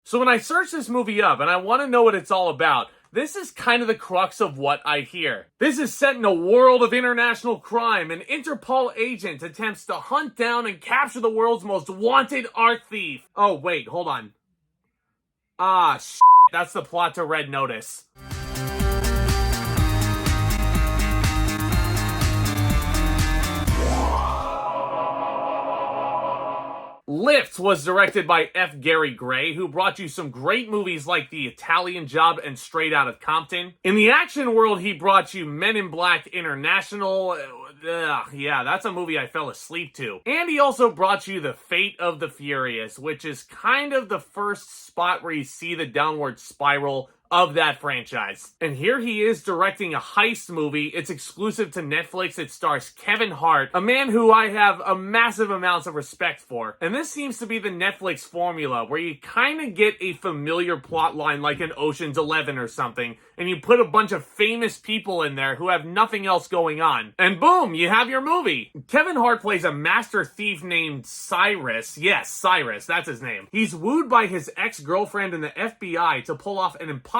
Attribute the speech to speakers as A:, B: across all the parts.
A: So when I search this movie up and I want to know what it's all about, this is kind of the crux of what I hear. This is set in a world of international crime. An Interpol agent attempts to hunt down and capture the world's most wanted art thief. Oh, wait, hold on. That's the plot to Red Notice. Lift was directed by F. Gary Gray, who brought you some great movies like The Italian Job and Straight Outta Compton. In the action world, he brought you Men in Black International. Yeah, that's a movie I fell asleep to. And he also brought you The Fate of the Furious, which is kind of the first spot where you see the downward spiral of that franchise. And here he is directing a heist movie. It's exclusive to Netflix. It stars Kevin Hart, a man who I have a massive amounts of respect for. And this seems to be the Netflix formula, where you kind of get a familiar plot line like in Ocean's 11 or something, and you put a bunch of famous people in there who have nothing else going on. And boom, you have your movie. Kevin Hart plays a master thief named Cyrus. Yes, Cyrus, that's his name. He's wooed by his ex-girlfriend in the FBI to pull off an impossible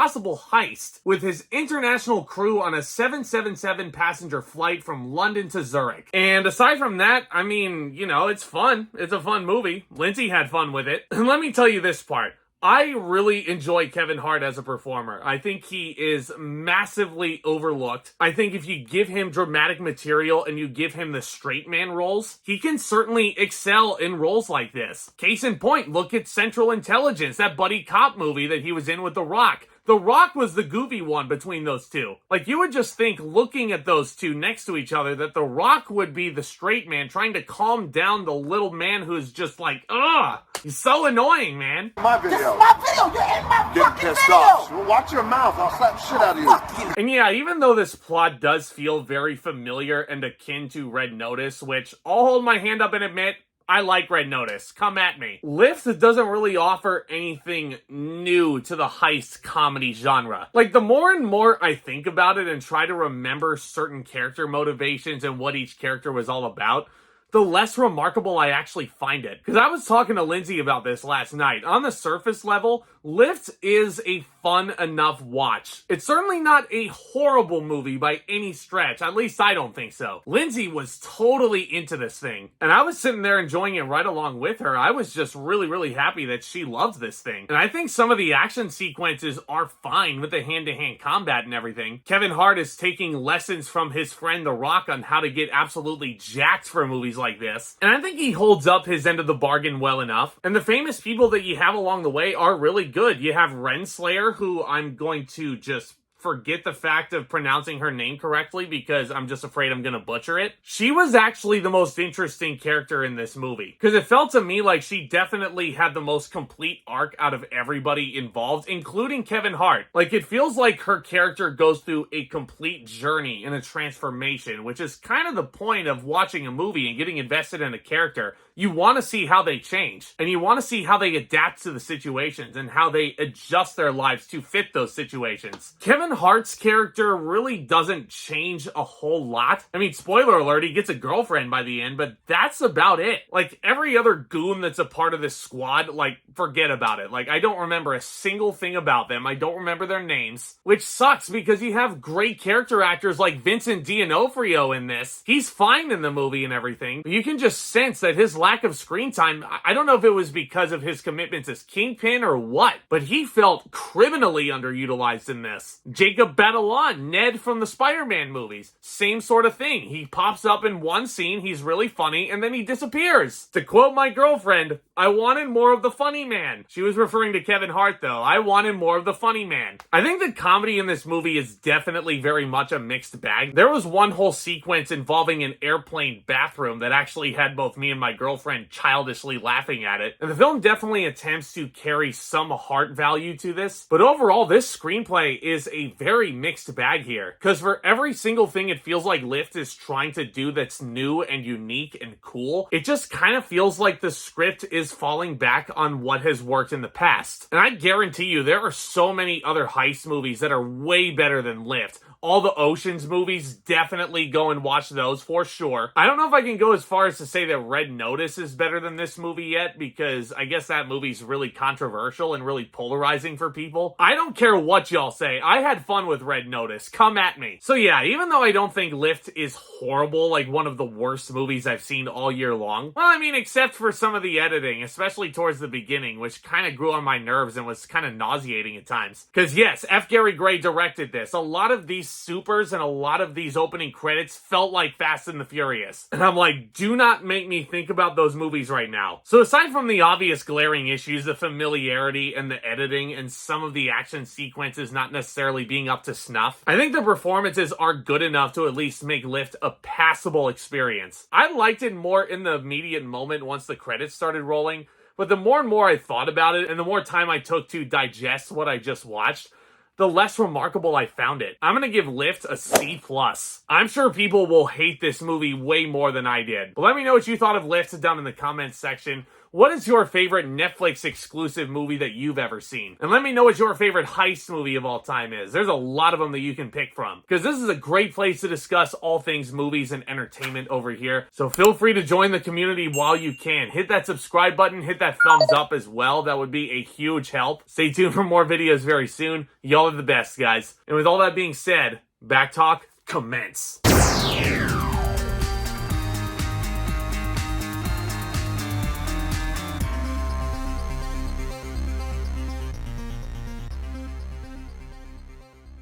A: heist with his international crew on a 777 passenger flight from London to Zurich. And aside from that, I mean, you know, it's fun. It's a fun movie. Lindsay had fun with it. And let me tell you this part. I really enjoy Kevin Hart as a performer. I think he is massively overlooked. I think if you give him dramatic material and you give him the straight man roles, he can certainly excel in roles like this. Case in point, look at Central Intelligence, that buddy cop movie that he was in with The Rock. The Rock was the goofy one between those two. Like, you would just think, looking at those two next to each other, that The Rock would be the straight man trying to calm down the little man who's just like, ugh, he's so annoying, man.
B: My video.
C: This is my video. You're in my
B: Getting
C: fucking
B: pissed
C: video.
B: off. Well, watch your mouth. I'll slap the shit out of you.
C: Fuck you.
A: And yeah, even though this plot does feel very familiar and akin to Red Notice, which I'll hold my hand up and admit, I like Red Notice. Come at me. Lift doesn't really offer anything new to the heist comedy genre. Like, the more and more I think about it and try to remember certain character motivations and what each character was all about, the less remarkable I actually find it. Because I was talking to Lindsay about this last night. On the surface level, Lift is a fun enough watch. It's certainly not a horrible movie by any stretch. At least I don't think so. Lindsay was totally into this thing. And I was sitting there enjoying it right along with her. I was just really, really happy that she loves this thing. And I think some of the action sequences are fine with the hand-to-hand combat and everything. Kevin Hart is taking lessons from his friend The Rock on how to get absolutely jacked for movies like this. And I think he holds up his end of the bargain well enough. And the famous people that you have along the way are really good. You have Renslayer, who I'm going to just forget the fact of pronouncing her name correctly because I'm just afraid I'm gonna butcher it. She was actually the most interesting character in this movie because it felt to me like she definitely had the most complete arc out of everybody involved, including Kevin Hart. Like, it feels like her character goes through a complete journey and a transformation, which is kind of the point of watching a movie and getting invested in a character. You want to see how they change, and you want to see how they adapt to the situations and how they adjust their lives to fit those situations. Kevin Hart's character really doesn't change a whole lot. I mean, spoiler alert, he gets a girlfriend by the end, but that's about it. Like, every other goon that's a part of this squad, like, forget about it. Like, I don't remember a single thing about them. I don't remember their names, which sucks because you have great character actors like Vincent D'Onofrio in this. He's fine in the movie and everything, but you can just sense that his lack of screen time, I don't know if it was because of his commitments as Kingpin or what, but he felt criminally underutilized in this. Jacob Batalon, Ned from the Spider-Man movies, same sort of thing. He pops up in one scene, he's really funny, and then he disappears. To quote my girlfriend, I wanted more of the funny man. She was referring to Kevin Hart though. I wanted more of the funny man. I think the comedy in this movie is definitely very much a mixed bag. There was one whole sequence involving an airplane bathroom that actually had both me and my girlfriend childishly laughing at it. And the film definitely attempts to carry some heart value to this, but overall this screenplay is a very mixed bag here. Because for every single thing it feels like Lift is trying to do that's new and unique and cool, it just kind of feels like the script is falling back on what has worked in the past. And I guarantee you there are so many other heist movies that are way better than Lift. All the Oceans movies, definitely go and watch those for sure. I don't know if I can go as far as to say that Red Notice Notice is better than this movie yet, because I guess that movie's really controversial and really polarizing for people. I don't care what y'all say. I had fun with Red Notice. Come at me. So yeah, even though I don't think Lift is horrible, like one of the worst movies I've seen all year long, well, I mean, except for some of the editing, especially towards the beginning, which kind of grew on my nerves and was kind of nauseating at times. Because yes, F. Gary Gray directed this. A lot of these supers and a lot of these opening credits felt like Fast and the Furious. And I'm like, do not make me think about those movies right now. So aside from the obvious glaring issues, the familiarity and the editing and some of the action sequences not necessarily being up to snuff, I think the performances are good enough to at least make Lift a passable experience. I liked it more in the immediate moment once the credits started rolling, but the more and more I thought about it and the more time I took to digest what I just watched, the less remarkable I found it. I'm gonna give Lift a C+. I'm sure people will hate this movie way more than I did. But let me know what you thought of Lift down in the comments section. What is your favorite Netflix exclusive movie that you've ever seen? And let me know what your favorite heist movie of all time is. There's a lot of them that you can pick from, because this is a great place to discuss all things movies and entertainment over here. So feel free to join the community while you can. Hit that subscribe button, hit that thumbs up as well. That would be a huge help. Stay tuned for more videos very soon. Y'all are the best, guys. And with all that being said, back talk commence.